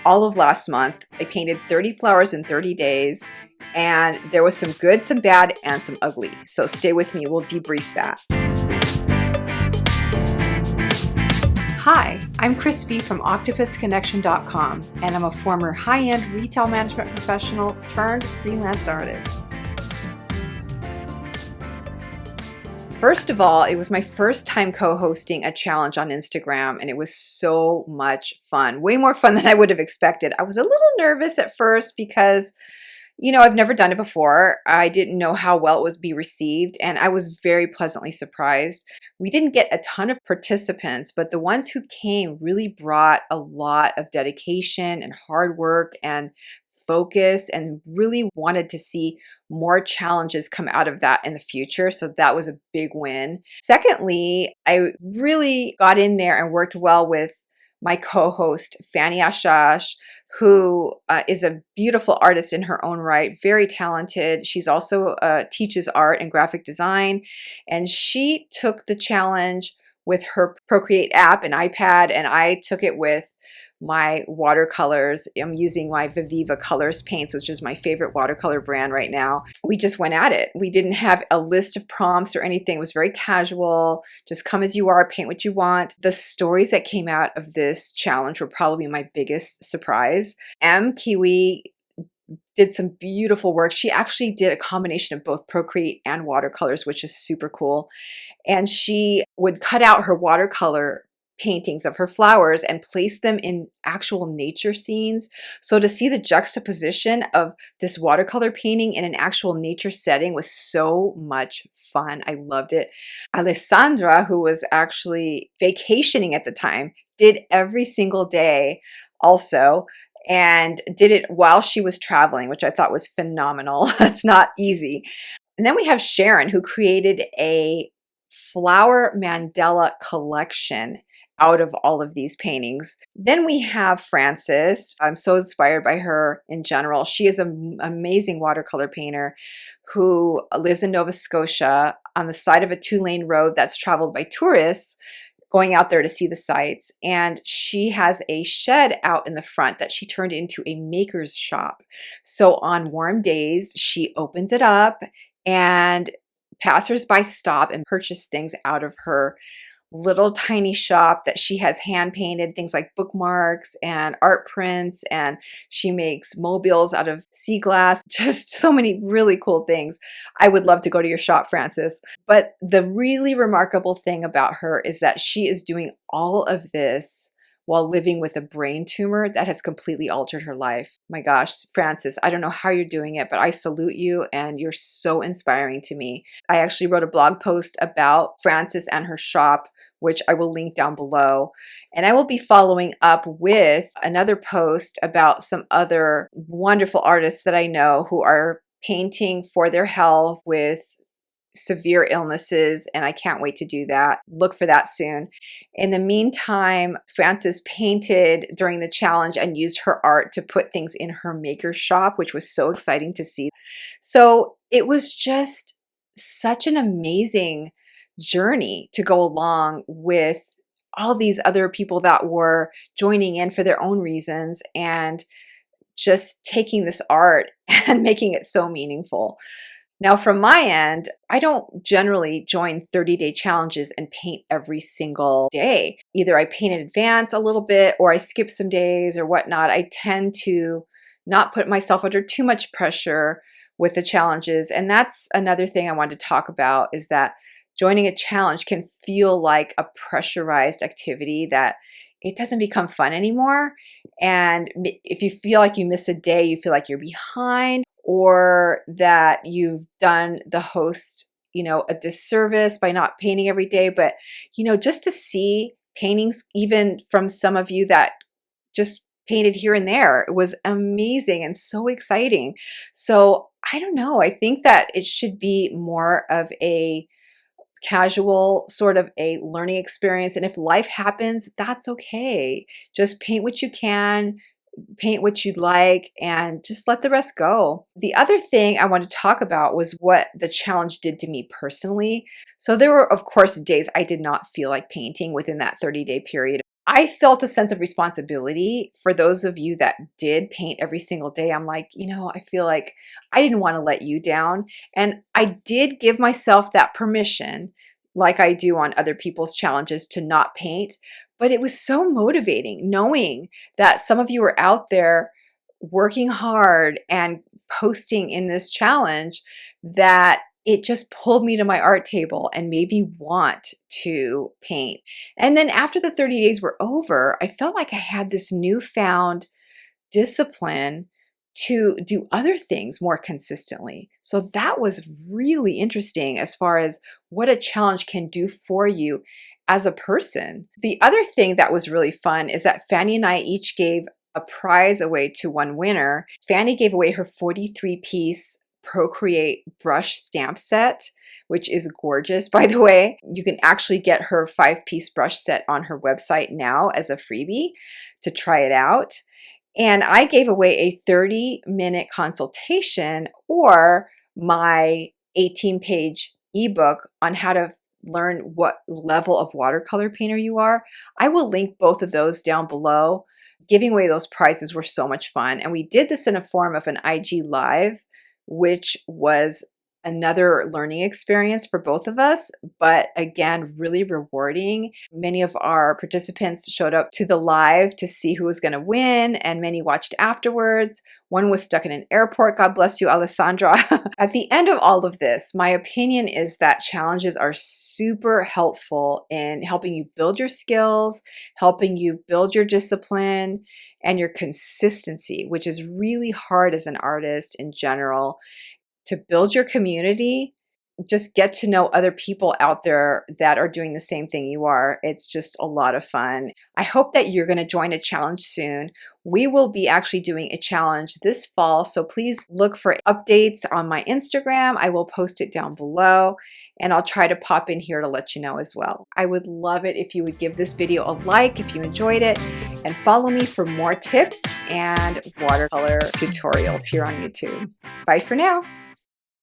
all of last month. I painted 30 flowers in 30 days, and there was some good, some bad, and some ugly. So stay with me, we'll debrief that. Hi, I'm Chris B from OctopusConnection.com, and I'm a former high-end retail management professional turned freelance artist. First of all, it was my first time co-hosting a challenge on Instagram, and it was so much fun. Way more fun than I would have expected. I was a little nervous at first because, I've never done it before. I didn't know how well it was be received, and I was very pleasantly surprised. We didn't get a ton of participants, but the ones who came really brought a lot of dedication and hard work and focus, and really wanted to see more challenges come out of that in the future. So that was a big win. Secondly, I really got in there and worked well with my co-host, Fanny, who is a beautiful artist in her own right, very talented. She's also teaches art and graphic design, and she took the challenge with her Procreate app and iPad, and I took it with my watercolors. I'm using my Viviva Colors paints, which is my favorite watercolor brand right now. We just went at it. We didn't have a list of prompts or anything. It was very casual. Just come as you are, paint what you want. The stories that came out of this challenge were probably my biggest surprise. Kiwi did some beautiful work. She actually did a combination of both Procreate and watercolors, which is super cool. And she would cut out her watercolor paintings of her flowers and place them in actual nature scenes. So to see the juxtaposition of this watercolor painting in an actual nature setting was so much fun. I loved it. Alessandra, who was actually vacationing at the time, did every single day also, and did it while she was traveling, which I thought was phenomenal. That's not easy. And then we have Sharon, who created a flower mandala collection out of all of these paintings. Then we have Frances. I'm so inspired by her in general. She is an amazing watercolor painter who lives in Nova Scotia on the side of a 2-lane road that's traveled by tourists going out there to see the sights. And she has a shed out in the front that she turned into a maker's shop. So on warm days, she opens it up and passersby stop and purchase things out of her little tiny shop that she has hand painted, things like bookmarks and art prints, and she makes mobiles out of sea glass. Just so many really cool things. I would love to go to your shop, Frances. But the really remarkable thing about her is that she is doing all of this while living with a brain tumor that has completely altered her life. My gosh, Frances, I don't know how you're doing it, but I salute you, and you're so inspiring to me. I actually wrote a blog post about Frances and her shop, which I will link down below. And I will be following up with another post about some other wonderful artists that I know who are painting for their health with severe illnesses, and I can't wait to do that. Look for that soon. In the meantime, Frances painted during the challenge and used her art to put things in her maker shop, which was so exciting to see. So it was just such an amazing journey to go along with all these other people that were joining in for their own reasons and just taking this art and making it so meaningful. Now, from my end, I don't generally join 30-day challenges and paint every single day. Either I paint in advance a little bit, or I skip some days or whatnot. I tend to not put myself under too much pressure with the challenges. And that's another thing I wanted to talk about, is that joining a challenge can feel like a pressurized activity that it doesn't become fun anymore. And if you feel like you miss a day, you feel like you're behind, or that you've done the host, a disservice by not painting every day. But, just to see paintings, even from some of you that just painted here and there, it was amazing and so exciting. So I don't know. I think that it should be more of a casual sort of a learning experience. And if life happens, that's okay. Just paint what you can, paint what you'd like, and just let the rest go. The other thing I wanted to talk about was what the challenge did to me personally. So there were, of course, days I did not feel like painting within that 30-day period. I felt a sense of responsibility for those of you that did paint every single day. I'm like, I feel like I didn't want to let you down. And I did give myself that permission, like I do on other people's challenges, to not paint. But it was so motivating knowing that some of you were out there working hard and posting in this challenge, that it just pulled me to my art table and made me want to paint. And then after the 30 days were over, I felt like I had this newfound discipline to do other things more consistently. So that was really interesting as far as what a challenge can do for you as a person. The other thing that was really fun is that Fanny and I each gave a prize away to one winner. Fanny gave away her 43-piece Procreate brush stamp set, which is gorgeous, by the way. You can actually get her 5-piece brush set on her website now as a freebie to try it out. And I gave away a 30-minute consultation or my 18-page ebook on how to learn what level of watercolor painter you are. I will link both of those down below. Giving away those prizes were so much fun. And we did this in a form of an IG Live, which was another learning experience for both of us, but again, really rewarding. Many of our participants showed up to the live to see who was going to win, and many watched afterwards. One was stuck in an airport. God bless you, Alessandra. At the end of all of this, my opinion is that challenges are super helpful in helping you build your skills, helping you build your discipline and your consistency, which is really hard as an artist in general. To build your community, just get to know other people out there that are doing the same thing you are. It's just a lot of fun. I hope that you're going to join a challenge soon. We will be actually doing a challenge this fall, so please look for updates on my Instagram. I will post it down below, and I'll try to pop in here to let you know as well. I would love it if you would give this video a like if you enjoyed it, and follow me for more tips and watercolor tutorials here on YouTube. Bye for now.